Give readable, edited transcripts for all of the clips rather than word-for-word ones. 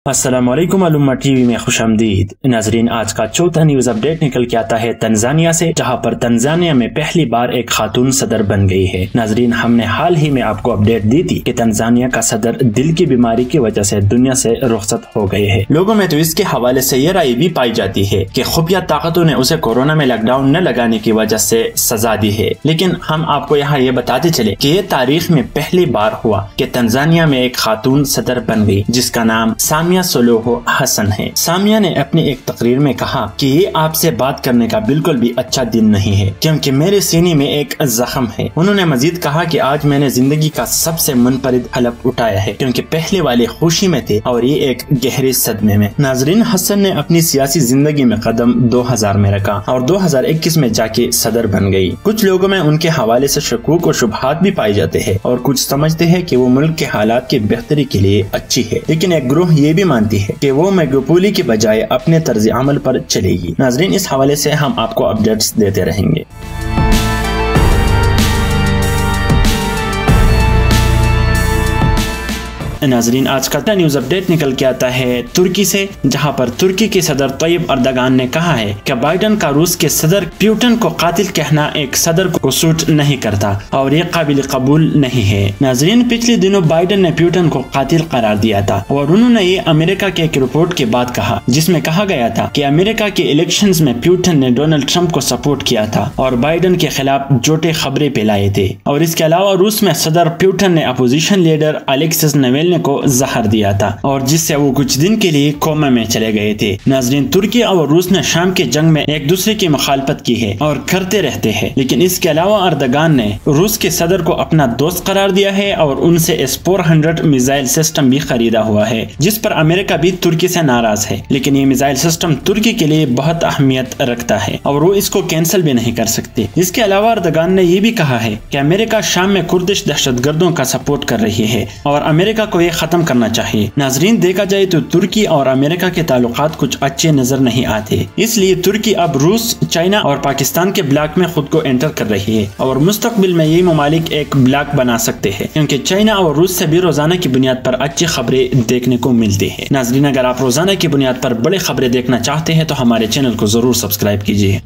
अस्सलामुअलैकुम अलुम्मा टीवी में खुश आमदीद। नाजरीन, आज का चौथा न्यूज अपडेट निकल के आता है तंजानिया से, जहां पर तंजानिया में पहली बार एक खातून सदर बन गई है। नाजरीन, हमने हाल ही में आपको अपडेट दी थी कि तंजानिया का सदर दिल की बीमारी की वजह से दुनिया से रुखसत हो गए हैं। लोगों में तो इसके हवाले से ये राय भी पाई जाती है कि खुफिया ताकतों ने उसे कोरोना में लॉकडाउन न लगाने की वजह से सजा दी है, लेकिन हम आपको यहाँ ये बताते चले कि ये तारीख में पहली बार हुआ कि तंजानिया में एक खातून सदर बन गई, जिसका नाम सामिया सुलूहु हसन है। सामिया ने अपनी एक तकरीर में कहा कि ये आपसे बात करने का बिल्कुल भी अच्छा दिन नहीं है, क्योंकि मेरे सीने में एक जख्म है। उन्होंने मजीद कहा कि आज मैंने जिंदगी का सबसे मुनफरिद हलफ उठाया है, क्योंकि पहले वाले खुशी में थे और ये एक गहरे सदमे में। नाजरीन, हसन ने अपनी सियासी जिंदगी में कदम 2000 में रखा और 2021 में जाके सदर बन गई। कुछ लोगों में उनके हवाले से शकूक और शुबहात भी पाए जाते हैं और कुछ समझते हैं कि वो मुल्क के हालात की बेहतरी के लिए अच्छी है, लेकिन एक ग्रोह ये भी मानती है कि वो मेगापोली की बजाय अपने तर्ज अमल पर चलेगी। नाजरीन, इस हवाले से हम आपको अपडेट्स देते रहेंगे। नाजरीन, आज का न्यूज अपडेट निकल के आता है तुर्की से, जहां पर तुर्की के सदर तैयब अर्दगान ने कहा है कि बाइडन का रूस के सदर पुतिन को कातिल कहना एक सदर को सूट नहीं करता और ये काबिल कबूल नहीं है। नाजरीन, पिछले दिनों बाइडन ने पुतिन को कातिल करार दिया था और उन्होंने ये अमेरिका के एक रिपोर्ट के बाद कहा, जिसमें कहा गया था कि अमेरिका के इलेक्शंस में पुतिन ने डोनाल्ड ट्रंप को सपोर्ट किया था और बाइडन के खिलाफ झूठी खबरें फैलाए थे। और इसके अलावा रूस में सदर पुतिन ने अपोजिशन लीडर अलेक्सिस नावल्नी को जहर दिया था और जिससे वो कुछ दिन के लिए कोमा में चले गए थे। नाजरीन, तुर्की और रूस ने शाम के जंग में एक दूसरे की मुखालफत की है और करते रहते हैं, लेकिन इसके अलावा अर्दगान ने रूस के सदर को अपना दोस्त करार दिया है और उनसे S-400 मिसाइल सिस्टम भी खरीदा हुआ है, जिस पर अमेरिका भी तुर्की से नाराज है। लेकिन ये मिसाइल सिस्टम तुर्की के लिए बहुत अहमियत रखता है और वो इसको कैंसिल भी नहीं कर सकते। इसके अलावा अर्दगान ने ये भी कहा है कि अमेरिका शाम में कुर्दिश दहशतगर्दों का सपोर्ट कर रही है और अमेरिका को खत्म करना चाहिए। नाजरीन, देखा जाए तो तुर्की और अमेरिका के ताल्लुकात कुछ अच्छे नजर नहीं आते, इसलिए तुर्की अब रूस, चाइना और पाकिस्तान के ब्लॉक में खुद को एंटर कर रही है और मुस्तकबिल में ये ममालिक एक ब्लॉक बना सकते हैं, क्योंकि चाइना और रूस से भी रोजाना की बुनियाद पर अच्छी खबरें देखने को मिलती है। नाजरीन, अगर आप रोजाना की बुनियाद पर बड़ी खबरें देखना चाहते हैं तो हमारे चैनल को जरूर सब्सक्राइब कीजिए।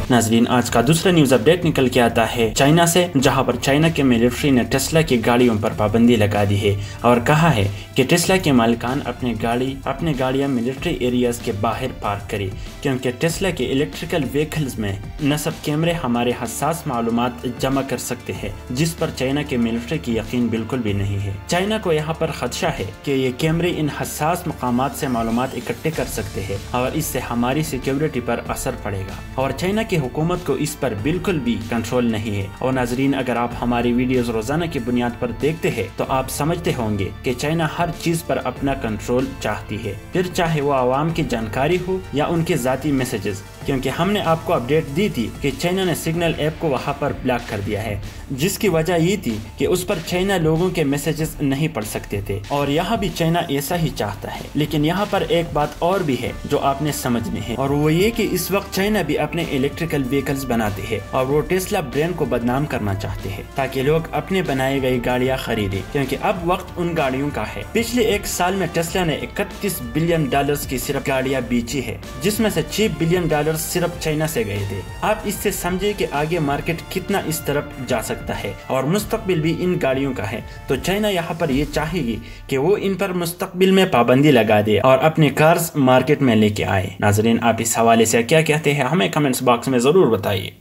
नाजरीन, आज का दूसरा न्यूज अपडेट निकल के आता है चाइना से, जहां पर चाइना के मिलिट्री ने टेस्ला की गाड़ियों पर पाबंदी लगा दी है और कहा है कि टेस्ला के मालिकान अपने गाड़ियां मिलिट्री एरियाज के बाहर पार्क करें, क्योंकि टेस्ला के इलेक्ट्रिकल व्हीकल्स में नस्ब कैमरे हमारे हसास मालूमात जमा कर सकते हैं, जिस पर चाइना के मिलिट्री की यकीन बिल्कुल भी नहीं है। चाइना को यहाँ पर खदशा है कि ये कैमरे इन हसास मकामात से मालूमात इकट्ठे कर सकते हैं और इससे हमारी सिक्योरिटी पर असर पड़ेगा और चाइना की हुकूमत को इस पर बिल्कुल भी कंट्रोल नहीं है। और नाजरीन, अगर आप हमारी वीडियोस रोजाना की बुनियाद पर देखते हैं तो आप समझते होंगे कि चाइना हर चीज पर अपना कंट्रोल चाहती है, फिर चाहे वो आवाम की जानकारी हो या उनके जाती मैसेजेस, क्योंकि हमने आपको अपडेट दी थी कि चाइना ने सिग्नल ऐप को वहां पर ब्लॉक कर दिया है, जिसकी वजह ये थी कि उस पर चाइना लोगों के मैसेजेस नहीं पढ़ सकते थे और यहाँ भी चाइना ऐसा ही चाहता है। लेकिन यहाँ पर एक बात और भी है जो आपने समझनी है, और वो ये कि इस वक्त चाइना भी अपने इलेक्ट्रिकल व्हीकल्स बनाते हैं और वो टेस्ला ब्रांड को बदनाम करना चाहते हैं ताकि लोग अपने बनाए गई गाड़ियां खरीदें, क्योंकि अब वक्त उन गाड़ियों का है। पिछले एक साल में टेस्ला ने $31 बिलियन की सिर्फ गाड़ियां बेची है, जिसमें से $6 बिलियन सिर्फ चाइना से गए थे। आप इससे समझे कि आगे मार्केट कितना इस तरफ जा सकता है और मुस्तकबिल भी इन गाड़ियों का है। तो चाइना यहाँ पर ये चाहेगी कि वो इन पर मुस्तकबिल में पाबंदी लगा दे और अपने कार्स मार्केट में लेके आए। नाजरीन, आप इस हवाले से क्या कहते हैं हमें कमेंट्स बॉक्स में जरूर बताइए।